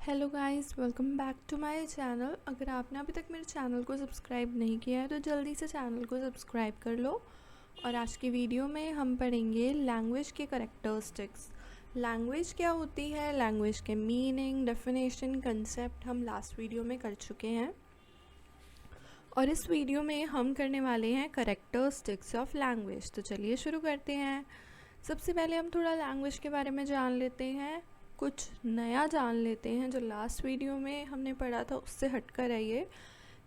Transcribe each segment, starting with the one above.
Hello guys, welcome back to my channel. अगर आपने अभी तक मेरे चैनल को सब्सक्राइब नहीं किया है तो जल्दी से चैनल को सब्सक्राइब कर लो। और आज की वीडियो में हम पढ़ेंगे लैंग्वेज के करैक्टरिस्टिक्स। लैंग्वेज क्या होती है, लैंग्वेज के मीनिंग, डेफिनेशन, कंसेप्ट हम लास्ट वीडियो में कर चुके हैं। और इस वीडियो में हम करने वाले हैं करैक्टरिस्टिक्स ऑफ लैंग्वेज। तो चलिए शुरू करते हैं। सबसे पहले हम थोड़ा लैंग्वेज के बारे में जान लेते हैं, कुछ नया जान लेते हैं जो लास्ट वीडियो में हमने पढ़ा था उससे हटकर है ये।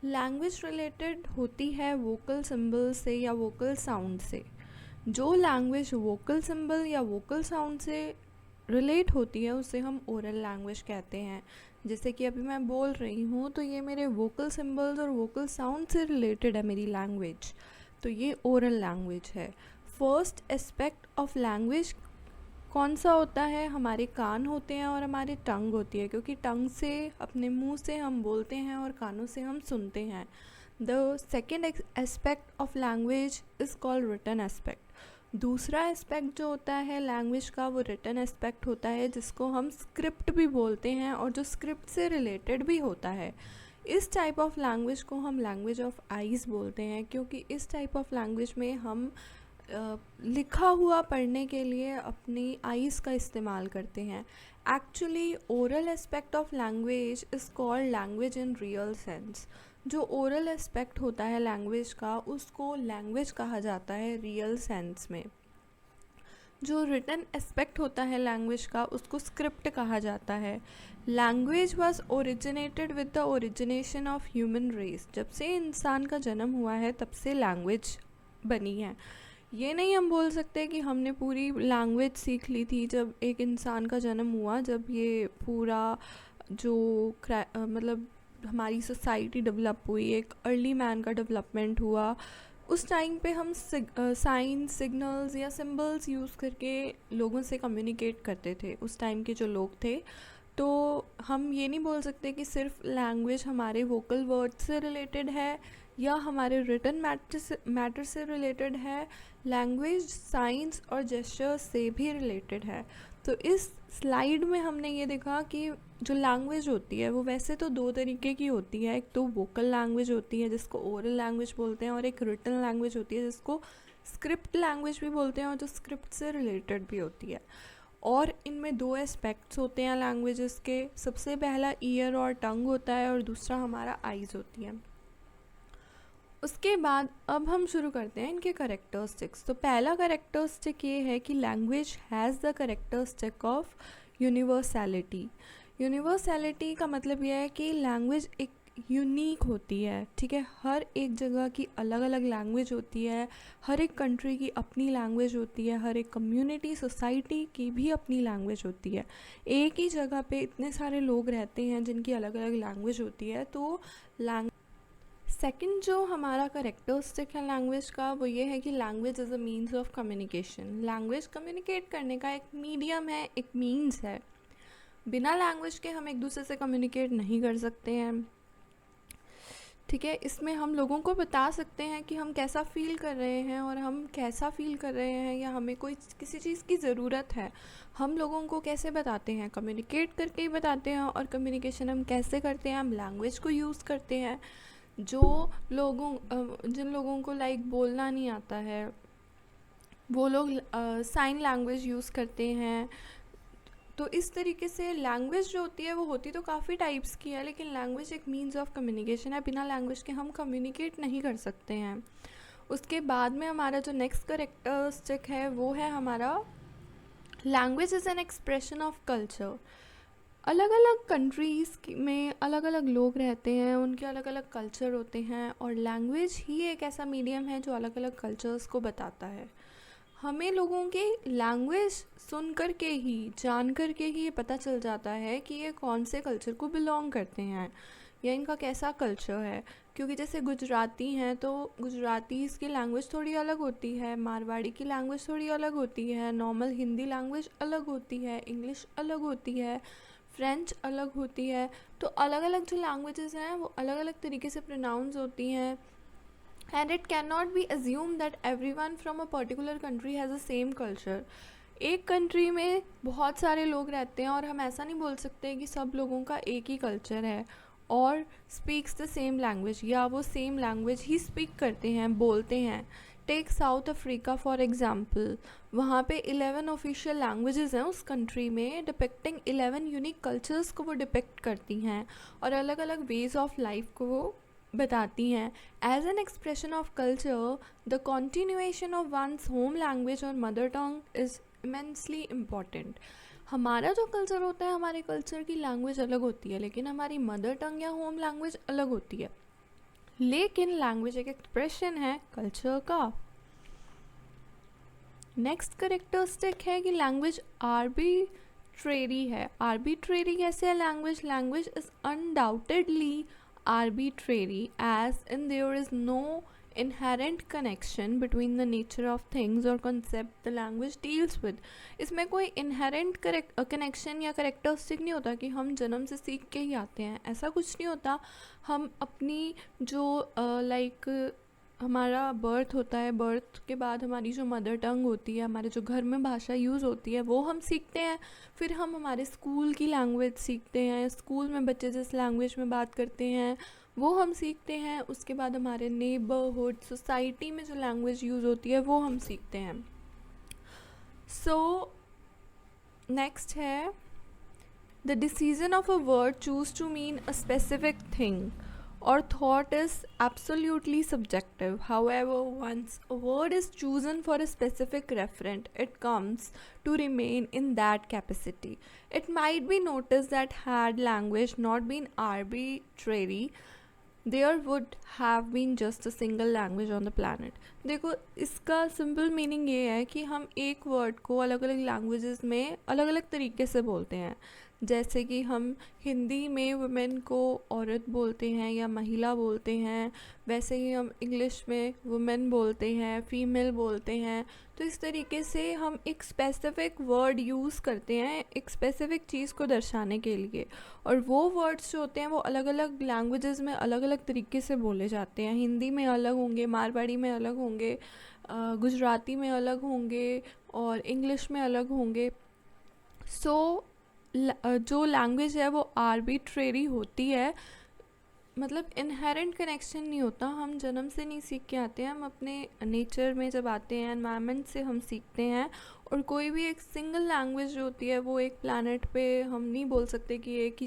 लैंग्वेज रिलेटेड होती है वोकल सिंबल से या वोकल साउंड से। जो लैंग्वेज वोकल सिंबल या वोकल साउंड से रिलेट होती है उसे हम ओरल लैंग्वेज कहते हैं। जैसे कि अभी मैं बोल रही हूँ तो ये मेरे वोकल सिंबल्स और वोकल साउंड से रिलेटेड है मेरी लैंग्वेज, तो ये ओरल लैंग्वेज है। फर्स्ट एस्पेक्ट ऑफ लैंग्वेज कौन सा होता है? हमारे कान होते हैं और हमारी टंग होती है, क्योंकि टंग से, अपने मुंह से हम बोलते हैं और कानों से हम सुनते हैं। The second aspect of language is called written aspect. दूसरा एस्पेक्ट जो होता है लैंग्वेज का वो रिटन एस्पेक्ट होता है, जिसको हम स्क्रिप्ट भी बोलते हैं और जो स्क्रिप्ट से रिलेटेड भी होता है। इस टाइप ऑफ लैंग्वेज को हम लैंग्वेज ऑफ आइज़ बोलते हैं, क्योंकि इस टाइप ऑफ लैंग्वेज में हम लिखा हुआ पढ़ने के लिए अपनी आइज़ का इस्तेमाल करते हैं। Actually oral aspect of language is called language in real sense. जो ओरल एस्पेक्ट होता है लैंग्वेज का उसको लैंग्वेज कहा जाता है रियल सेंस में। जो रिटन एस्पेक्ट होता है लैंग्वेज का उसको स्क्रिप्ट कहा जाता है। Language was originated with the origination of human race. जब से इंसान का जन्म हुआ है तब से लैंग्वेज बनी है। ये नहीं हम बोल सकते कि हमने पूरी लैंग्वेज सीख ली थी जब एक इंसान का जन्म हुआ, जब ये पूरा जो मतलब हमारी सोसाइटी डेवलप हुई, एक अर्ली मैन का डेवलपमेंट हुआ, उस टाइम पे हम साइन, सिग्नल्स या सिंबल्स यूज़ करके लोगों से कम्युनिकेट करते थे उस टाइम के जो लोग थे। तो हम ये नहीं बोल सकते कि सिर्फ लैंग्वेज हमारे वोकल वर्ड से रिलेटेड है या हमारे रिटन मैटर से रिलेटेड है। लैंग्वेज साइंस और जेस्चर्स से भी रिलेटेड है। तो इस स्लाइड में हमने ये देखा कि जो लैंग्वेज होती है वो वैसे तो दो तरीके की होती है। एक तो वोकल लैंग्वेज होती है जिसको ओरल लैंग्वेज बोलते हैं, और एक रिटन लैंग्वेज होती है जिसको स्क्रिप्ट लैंग्वेज भी बोलते हैं और जो स्क्रिप्ट से रिलेटेड भी होती है। और इनमें दो एस्पेक्ट्स होते हैं लैंग्वेजेस के। सबसे पहला ईयर और टंग होता है और दूसरा हमारा आइज़ होती है। उसके बाद अब हम शुरू करते हैं इनके करेक्टरिस्टिक्स। तो पहला करेक्टरिस्टिक ये है कि language has the characteristic of universality. Universality का मतलब यह है कि लैंग्वेज एक यूनिक होती है, ठीक है। हर एक जगह की अलग अलग लैंग्वेज होती है, हर एक कंट्री की अपनी लैंग्वेज होती है, हर एक कम्युनिटी, सोसाइटी की भी अपनी लैंग्वेज होती है। एक ही जगह पे इतने सारे लोग रहते हैं जिनकी अलग अलग लैंग्वेज होती है। तो सेकंड जो हमारा करेक्टरिस्टिक है लैंग्वेज का वो ये है कि language is a means of communication. Language communicate करने का एक मीडियम है, एक मीन्स है। बिना लैंग्वेज के हम एक दूसरे से कम्युनिकेट नहीं कर सकते हैं, ठीक है। इसमें हम लोगों को बता सकते हैं कि हम कैसा फ़ील कर रहे हैं और हम कैसा फ़ील कर रहे हैं, या हमें कोई किसी चीज़ की ज़रूरत है, हम लोगों को कैसे बताते हैं? कम्युनिकेट करके ही बताते हैं। और कम्युनिकेशन हम कैसे करते हैं? हम लैंग्वेज को यूज़ करते हैं। जिन लोगों को लाइक बोलना नहीं आता है वो लोग साइन लैंग्वेज यूज़ करते हैं। तो इस तरीके से लैंग्वेज जो होती है वो होती तो काफ़ी टाइप्स की है, लेकिन लैंग्वेज एक मीन्स ऑफ कम्युनिकेशन है। बिना लैंग्वेज के हम कम्युनिकेट नहीं कर सकते हैं। उसके बाद में हमारा जो नेक्स्ट करेक्टरिस्टिक है वो है हमारा language is an expression of culture. अलग अलग कंट्रीज़ में अलग अलग लोग रहते हैं, उनके अलग अलग कल्चर होते हैं, और लैंग्वेज ही एक ऐसा मीडियम है जो अलग अलग कल्चर्स को बताता है। हमें लोगों के लैंग्वेज सुन कर के ही, जान कर के ही ये पता चल जाता है कि ये कौन से कल्चर को बिलोंग करते हैं या इनका कैसा कल्चर है। क्योंकि जैसे गुजराती हैं तो गुजरातीज़ की लैंग्वेज थोड़ी अलग होती है, मारवाड़ी की लैंग्वेज थोड़ी अलग होती है, नॉर्मल हिंदी लैंग्वेज अलग होती है, इंग्लिश अलग होती है, फ्रेंच अलग होती है। तो अलग अलग जो लैंग्वेजेस हैं वो अलग अलग तरीके से प्रोनाउंस होती हैं। And it can not be assume that every one from a particular country has the same culture. एक कंट्री में बहुत सारे लोग रहते हैं और हम ऐसा नहीं बोल सकते कि सब लोगों का एक ही कल्चर है और स्पीक्स द सेम लैंग्वेज, या वो सेम लैंग्वेज ही स्पीक करते हैं, बोलते हैं। Take South Africa for example, वहाँ पे 11 ऑफिशियल लैंग्वेजेस हैं उस कंट्री में, डिपिक्टिंग 11 यूनिक कल्चर्स को वो डिपिक्ट करती हैं और अलग अलग वेज ऑफ लाइफ को वो बताती हैं। As an expression of culture, the continuation of one's home language और mother tongue is immensely important. हमारा जो कल्चर होता है, हमारे कल्चर की लैंग्वेज अलग होती है, लेकिन हमारी मदर टंग या होम लैंग्वेज अलग होती है। लेकिन लैंग्वेज एक एक्सप्रेशन है कल्चर का। नेक्स्ट करेक्टरिस्टिक है कि लैंग्वेज आर्बिट्रेरी है। आर्बिट्रेरी कैसे है language? Language is undoubtedly arbitrary as in there is no inherent connection between the nature of things or concept the language deals with। इसमें कोई inherent connection या characteristic नहीं होता कि हम जन्म से सीख के ही आते हैं, ऐसा कुछ नहीं होता। हम अपनी जो हमारा बर्थ होता है, बर्थ के बाद हमारी जो मदर टंग होती है, हमारे जो घर में भाषा यूज़ होती है, वो हम सीखते हैं। फिर हम हमारे स्कूल की लैंग्वेज सीखते हैं, स्कूल में बच्चे जिस लैंग्वेज में बात करते हैं वो हम सीखते हैं। उसके बाद हमारे नेबरहुड, सोसाइटी में जो लैंग्वेज यूज़ होती है वो हम सीखते हैं। सो नेक्स्ट है, the decision of a word choose to mean a specific thing or thought is absolutely subjective. However, once a word is chosen for a specific referent, it comes to remain in that capacity. It might be noticed that had language not been arbitrary, there would have been just a single language on the planet. देखो, इसका simple meaning ये है कि हम एक word को अलग अलग लैंग्वेजेस में अलग अलग तरीके से बोलते हैं। जैसे कि हम हिंदी में वुमेन को औरत बोलते हैं या महिला बोलते हैं, वैसे ही हम इंग्लिश में वुमेन बोलते हैं, फीमेल बोलते हैं। तो इस तरीके से हम एक स्पेसिफिक वर्ड यूज़ करते हैं एक स्पेसिफिक चीज़ को दर्शाने के लिए, और वो वर्ड्स जो होते हैं वो अलग अलग लैंग्वेजेस में अलग अलग तरीके से बोले जाते हैं। हिंदी में अलग होंगे, मारवाड़ी में अलग होंगे, गुजराती में अलग होंगे और इंग्लिश में अलग होंगे। सो जो लैंग्वेज है वो आर्बिट्रेरी होती है, मतलब इनहेरेंट कनेक्शन नहीं होता। हम जन्म से नहीं सीख के आते हैं, हम अपने नेचर में जब आते हैं, एनवायरनमेंट से हम सीखते हैं। और कोई भी एक सिंगल लैंग्वेज जो होती है वो एक प्लैनेट पे हम नहीं बोल सकते कि एक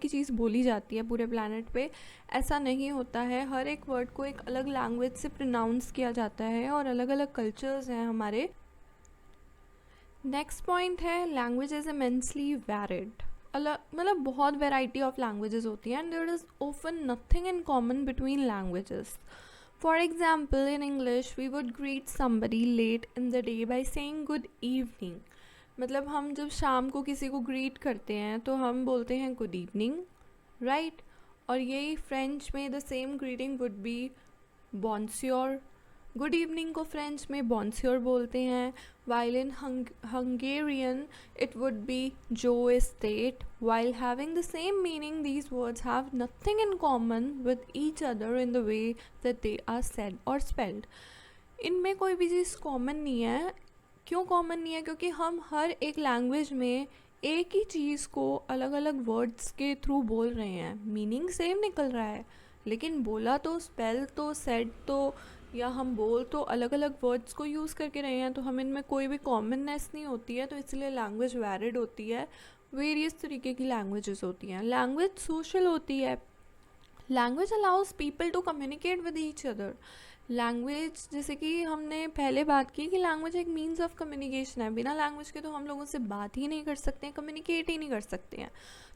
ही चीज़ बोली जाती है पूरे प्लैनेट पे, ऐसा नहीं होता है। हर एक वर्ड को एक अलग लैंग्वेज से प्रोनाउंस किया जाता है और अलग अलग कल्चर्स हैं हमारे। नेक्स्ट पॉइंट है, लैंग्वेज इज़ इमेंसली वैरिड। मतलब बहुत वेराइटी ऑफ लैंग्वेजेस होती हैं and there is often nothing in common between languages. For example, in English we would greet somebody late in the day by saying good evening. मतलब हम जब शाम को किसी को ग्रीट करते हैं तो हम बोलते हैं गुड इवनिंग, राइट। और यही फ्रेंच में the same greeting would be bonsoir. Good evening को फ्रेंच में बॉन्सियोर बोलते हैं, while in Hungarian it would be जो estate. While having the same meaning, these words have nothing in common with each other in the way that they are said or spelled. इनमें कोई भी चीज़ common नहीं है। क्यों common नहीं है? क्योंकि हम हर एक लैंग्वेज में एक ही चीज़ को अलग अलग वर्ड्स के थ्रू बोल रहे हैं, मीनिंग सेम निकल रहा है, लेकिन बोला तो, स्पेल तो, सेड तो, या हम बोल तो अलग अलग वर्ड्स को यूज़ करके रहे हैं। तो हम इनमें कोई भी कॉमननेस नहीं होती है, तो इसलिए लैंग्वेज वैरिड होती है। वेरियस तरीके की लैंग्वेजेस होती हैं। लैंग्वेज सोशल होती है। Language allows people to communicate with each other. Language, जैसे कि हमने पहले बात की कि लैंग्वेज एक मीन्स ऑफ कम्युनिकेशन है। बिना लैंग्वेज के तो हम लोगों से बात ही नहीं कर सकते हैं, कम्युनिकेट ही नहीं कर सकते हैं।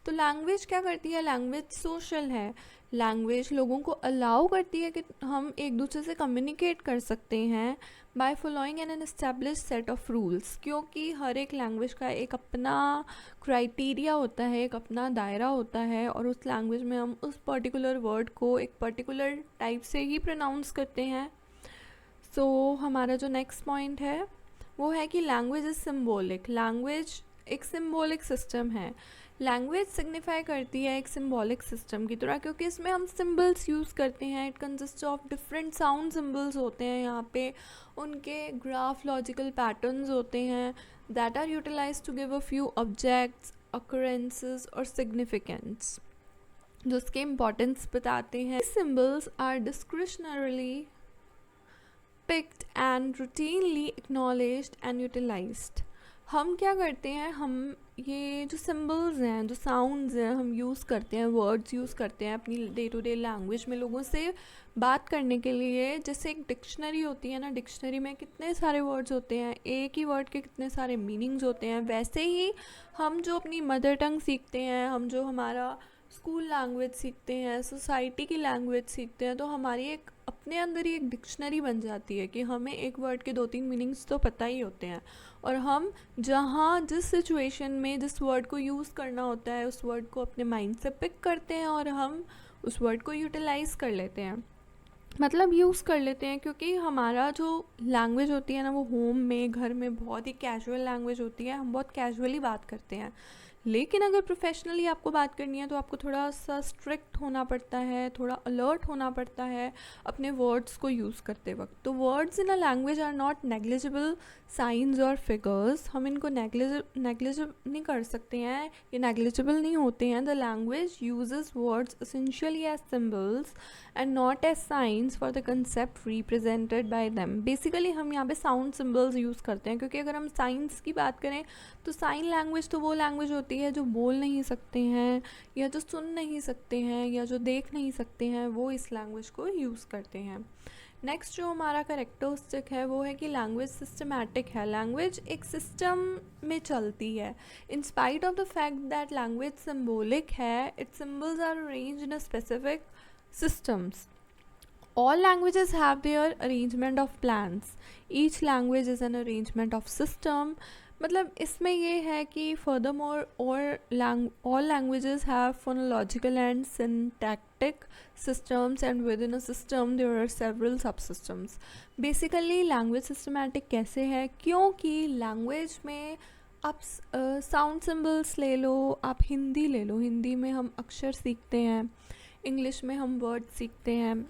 तो लैंग्वेज क्या करती है? लैंग्वेज सोशल है। लैंग्वेज लोगों को अलाउ करती है कि हम एक दूसरे से कम्युनिकेट कर सकते हैं by following N establish set of rules, क्योंकि हर एक लैंग्वेज का एक अपना क्राइटेरिया होता है, एक अपना दायरा होता है, और उस लैंग्वेज में हम उस पर्टिकुलर वर्ड को एक पर्टिकुलर टाइप से ही प्रोनाउंस करते हैं। सो हमारा जो नेक्स्ट पॉइंट है वो है कि लैंग्वेज इज़ सिम्बॉलिक। लैंग्वेज एक सिम्बॉलिक सिस्टम है। लैंग्वेज सिग्निफाई करती है एक सिंबॉलिक सिस्टम की तरह, क्योंकि इसमें हम सिंबल्स यूज़ करते हैं। It consist of different sound symbols होते हैं यहाँ पे, उनके ग्राफोलॉजिकल पैटर्न्स होते हैं that are utilized to give a few objects, occurrences और significance, जो उसके इम्पोर्टेंस बताते हैं। Symbols are discretionarily picked and routinely acknowledged and utilized। हम क्या करते हैं, हम ये जो सिम्बल्स हैं, जो साउंड्स हैं, हम यूज़ करते हैं, वर्ड्स यूज़ करते हैं अपनी डे टू डे लैंग्वेज में लोगों से बात करने के लिए। जैसे एक डिक्शनरी होती है ना, डिक्शनरी में कितने सारे वर्ड्स होते हैं, एक ही वर्ड के कितने सारे मीनिंग्स होते हैं, वैसे ही हम जो अपनी मदर टंग सीखते हैं, हम जो हमारा स्कूल लैंग्वेज सीखते हैं, सोसाइटी की लैंग्वेज सीखते हैं, तो हमारी एक अपने अंदर ही एक डिक्शनरी बन जाती है कि हमें एक वर्ड के 2-3 मीनिंग्स तो पता ही होते हैं, और हम जहाँ जिस सिचुएशन में जिस वर्ड को यूज़ करना होता है उस वर्ड को अपने माइंड से पिक करते हैं और हम उस वर्ड को यूटिलाइज़ कर लेते हैं, मतलब यूज़ कर लेते हैं। क्योंकि हमारा जो लैंग्वेज होती है ना, वो होम में, घर में बहुत ही कैजुअल लैंग्वेज होती है, हम बहुत कैजुअली बात करते हैं। लेकिन अगर प्रोफेशनली आपको बात करनी है तो आपको थोड़ा सा स्ट्रिक्ट होना पड़ता है, थोड़ा अलर्ट होना पड़ता है अपने वर्ड्स को यूज़ करते वक्त। तो words in a language are not negligible signs और फिगर्स, हम इनको नेग्लिजिबल नहीं कर सकते हैं, ये नेग्लिजिबल नहीं होते हैं। The language uses words essentially as symbols and not as signs for the concept represented by them. Basically हम यहाँ पे साउंड सिम्बल्स यूज़ करते हैं, क्योंकि अगर हम साइंस की बात करें तो साइन लैंग्वेज तो वो लैंग्वेज होती है जो बोल नहीं सकते हैं, या जो सुन नहीं सकते हैं, या जो देख नहीं सकते हैं, वो इस लैंग्वेज को यूज़ करते हैं। नेक्स्ट जो हमारा कैरेक्टरिस्टिक है वो है कि लैंग्वेज सिस्टमैटिक है। लैंग्वेज एक सिस्टम में चलती है। In spite of the fact that language symbolic है, its symbols are arranged in a specific systems. All languages have their arrangement of plans. Each language is an arrangement of system. मतलब इसमें ये है कि furthermore all languages have phonological and syntactic systems, and within a system there are several subsystems. Basically language systematic कैसे है, क्योंकि language में आप साउंड सिम्बल्स ले लो, आप हिंदी ले लो, हिंदी में हम अक्षर सीखते हैं, इंग्लिश में हम वर्ड सीखते हैं,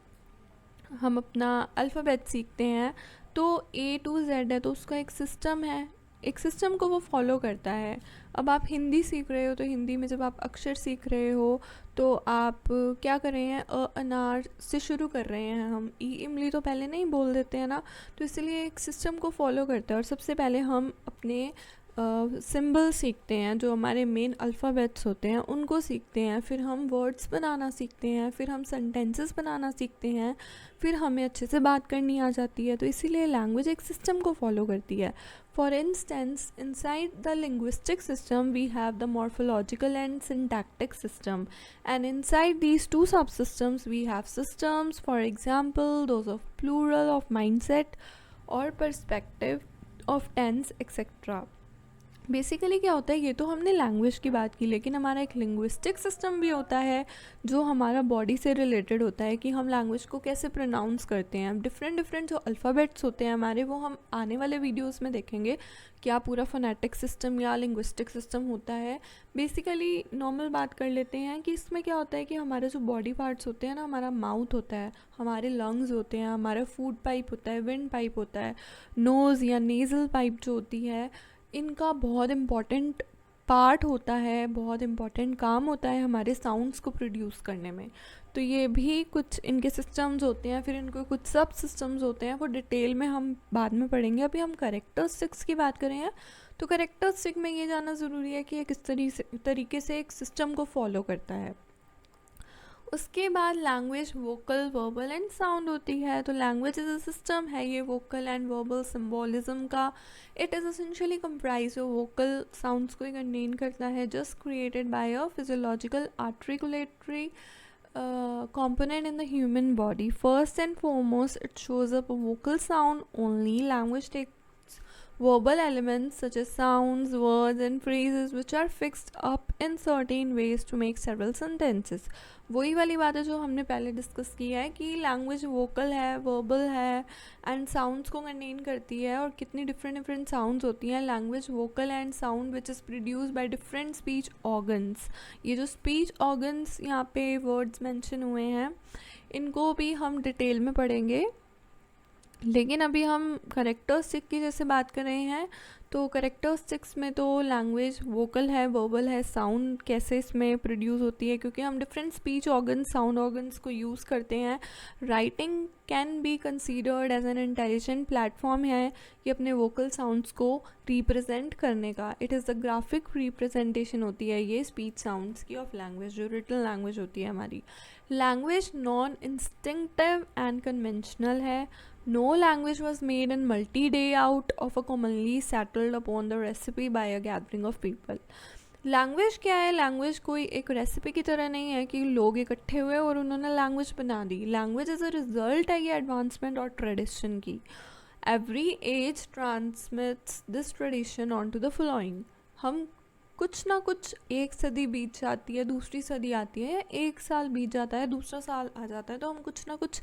हम अपना अल्फ़ाबेट सीखते हैं। तो A to Z है तो उसका एक सिस्टम है, एक सिस्टम को वो फॉलो करता है। अब आप हिंदी सीख रहे हो तो हिंदी में जब आप अक्षर सीख रहे हो तो आप क्या कर रहे हैं, अनार से शुरू कर रहे हैं, हम ई इमली तो पहले नहीं बोल देते हैं ना, तो इसलिए एक सिस्टम को फॉलो करता है। और सबसे पहले हम अपने सिंबल सीखते हैं, जो हमारे मेन अल्फ़ाबेट्स होते हैं उनको सीखते हैं, फिर हम वर्ड्स बनाना सीखते हैं, फिर हम सेंटेंसेस बनाना सीखते हैं, फिर हमें अच्छे से बात करनी आ जाती है। तो इसीलिए लैंग्वेज एक सिस्टम को फॉलो करती है। For instance inside the linguistic system we have the morphological and syntactic system, and inside these two sub systems we have systems, for example those of plural, of mindset और perspective, of tense etcetera. Basically क्या होता है, ये तो हमने language की बात की, लेकिन हमारा एक लिंग्विस्टिक सिस्टम भी होता है जो हमारा बॉडी से रिलेटेड होता है कि हम लैंग्वेज को कैसे प्रोनाउंस करते हैं। डिफरेंट जो अल्फ़ाबेट्स होते हैं हमारे, वो हम आने वाले वीडियोस में देखेंगे क्या पूरा फोनेटिक सिस्टम या लिंग्विस्टिक सिस्टम होता है। बेसिकली नॉर्मल बात कर लेते हैं कि इसमें क्या होता है कि हमारे जो बॉडी पार्ट्स होते हैं ना, हमारा माउथ होता है, हमारे लंग्स होते हैं, हमारा फूड पाइप होता है, विंड पाइप होता है, नोज़ या नेज़ल पाइप जो होती है, इनका बहुत इम्पॉर्टेंट पार्ट होता है, बहुत इम्पॉर्टेंट काम होता है हमारे साउंड्स को प्रोड्यूस करने में। तो ये भी कुछ इनके सिस्टम्स होते हैं, फिर इनको कुछ सब सिस्टम्स होते हैं, वो डिटेल में हम बाद में पढ़ेंगे। अभी हम कैरेक्टरिस्टिक्स की बात करें हैं, तो कैरेक्टरिस्टिक में ये जानना ज़रूरी है कि ये किस तरीके से एक सिस्टम को फॉलो करता है। उसके बाद language vocal, verbal and sound होती है। तो लैंग्वेज इज़ अ सिस्टम है ये वोकल एंड वर्बल सिम्बोलिज्म का। It is essentially comprise of vocal sounds को कंटेन करता है, just created by a physiological articulatory component in the human body. First and foremost, it shows up a vocal sound only. Language takes verbal elements such as sounds, words and phrases which are fixed up in certain ways to make several sentences. वही वाली बात है जो हमने पहले discuss किया है कि लैंग्वेज वोकल है, वर्बल है एंड साउंड्स को कंटेन करती है, और कितनी डिफरेंट साउंड्स होती हैं. Language vocal and sound which is produce by different speech organs. ये जो स्पीच ऑर्गन्स यहाँ पे वर्ड्स मेंशन हुए हैं इनको भी हम डिटेल में पढ़ेंगे, लेकिन अभी हम करेक्टरिस्टिक की जैसे बात कर रहे हैं. तो करेक्टरिस्टिक्स में तो लैंग्वेज वोकल है, वर्बल है, साउंड कैसे इसमें प्रोड्यूस होती है, क्योंकि हम different speech organs, sound organs को यूज़ करते हैं. Writing can be considered as an intelligent platform है ये अपने वोकल साउंड्स को रिप्रेजेंट करने का. It is the graphic representation होती है ये स्पीच साउंड्स की ऑफ लैंग्वेज, जो रिटन लैंग्वेज होती है हमारी. Language non instinctive and conventional है. No language was made in multi-day out of a commonly settled upon the recipe by a gathering of people. Language क्या है? Language कोई एक रेसिपी की तरह नहीं है कि लोग इकट्ठे हुए और उन्होंने लैंग्वेज बना दी. लैंग्वेज एज अ रिजल्ट है ये एडवांसमेंट और ट्रेडिशन की. Every age transmits this tradition on to the following. हम कुछ ना कुछ, एक सदी बीत जाती है, दूसरी सदी आती है, एक साल बीत जाता है, दूसरा साल आ जाता है, तो हम कुछ ना कुछ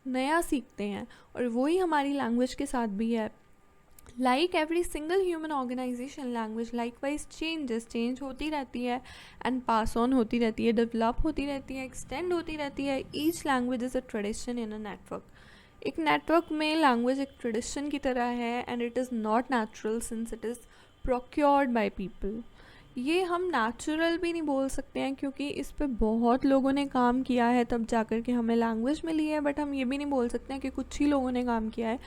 नया सीखते हैं, और वही हमारी लैंग्वेज के साथ भी है. Like every single human organisation, language likewise change होती रहती है एंड पास ऑन होती रहती है, डेवलप होती रहती है, एक्सटेंड होती रहती है. Each language is a tradition in a network. एक नेटवर्क में लैंग्वेज एक ट्रेडिशन की तरह है and it is not natural since it is procured by people. ये हम नेचुरल भी नहीं बोल सकते हैं क्योंकि इस पे बहुत लोगों ने काम किया है तब जाकर के हमें लैंग्वेज मिली है, बट हम ये भी नहीं बोल सकते हैं कि कुछ ही लोगों ने काम किया है.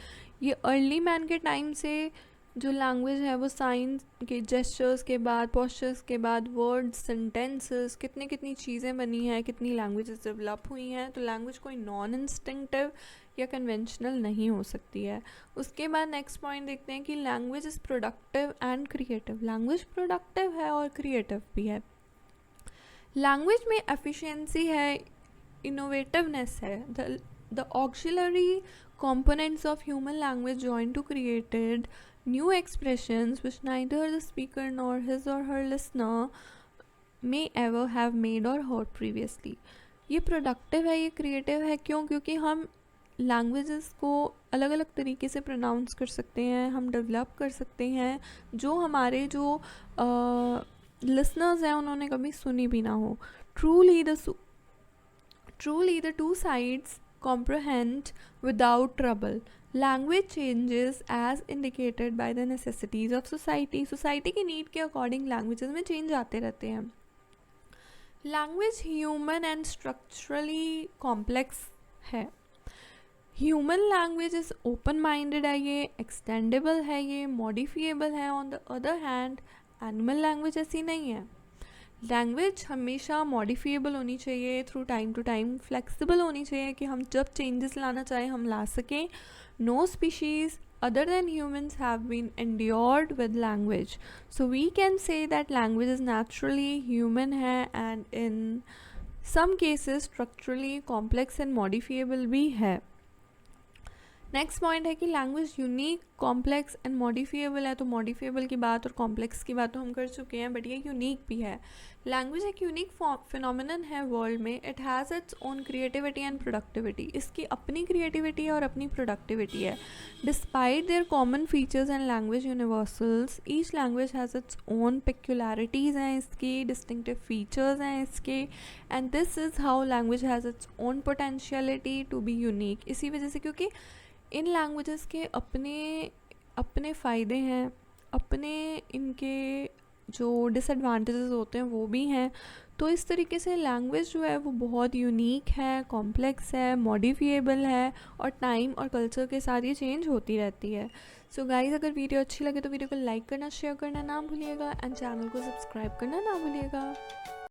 ये अर्ली मैन के टाइम से जो लैंग्वेज है वो साइंस के जेस्चर्स के बाद, पोस्चर्स के बाद, वर्ड्स, सेंटेंसेस, कितनी चीज़ें बनी हैं, कितनी लैंग्वेजेस डेवलप हुई हैं. तो लैंग्वेज कोई नॉन इंस्टिंक्टिव या कन्वेंशनल नहीं हो सकती है. उसके बाद नेक्स्ट पॉइंट देखते हैं कि language is productive and creative. Language productive है और क्रिएटिव भी है. लैंग्वेज में एफिशिएंसी है, इनोवेटिवनेस है. The auxiliary components of human language join to created new expressions which neither the speaker nor his or her listener may ever have made or heard previously. ये productive है, ये creative है. क्यों? क्योंकि हम languages को अलग अलग तरीके से प्रोनाउंस कर सकते हैं, हम डेवलप कर सकते हैं जो हमारे जो लिसनर्स हैं उन्होंने कभी सुनी भी ना हो. Truly the two sides comprehend without trouble. Language changes as indicated by the necessities of society. Society की नीड के अकॉर्डिंग लैंग्वेजेस में चेंज आते रहते हैं. Language human and structurally complex है. Human language is open minded है, ये extendable है, ये मॉडिफिएबल है. On the other hand animal language ऐसी नहीं है. लैंग्वेज हमेशा मॉडिफिएबल होनी चाहिए, through time to time flexible होनी चाहिए कि हम जब चेंजेस लाना चाहें हम ला सकें. No species other than humans have been endured with language, so we can say that language is naturally human है and in some cases structurally complex and modifiable भी है. नेक्स्ट पॉइंट है कि language unique, complex and modifiable है. तो modifiable की बात और कॉम्प्लेक्स की बात तो हम कर चुके हैं, बट ये यूनिक भी है. लैंग्वेज एक यूनिक फिनोमिनन है वर्ल्ड में. It has its own creativity and productivity. इसकी अपनी क्रिएटिविटी और अपनी प्रोडक्टिविटी है. Despite their common features and language universals, each language has its own peculiarities हैं इसकी, डिस्टिंक्टिव फीचर्स हैं इसके, and this is how language has its own potentiality to be unique. इसी वजह से, क्योंकि इन लैंग्वेजेस के अपने फ़ायदे हैं, अपने इनके जो डिसएडवांटेजेस होते हैं वो भी हैं. तो इस तरीके से लैंग्वेज जो है वो बहुत यूनिक है, कॉम्प्लेक्स है, मॉडिफिएबल है और टाइम और कल्चर के साथ ये चेंज होती रहती है. सो गाइज़, अगर वीडियो अच्छी लगे तो वीडियो को लाइक करना, शेयर करना ना भूलिएगा एंड चैनल को सब्सक्राइब करना ना भूलिएगा.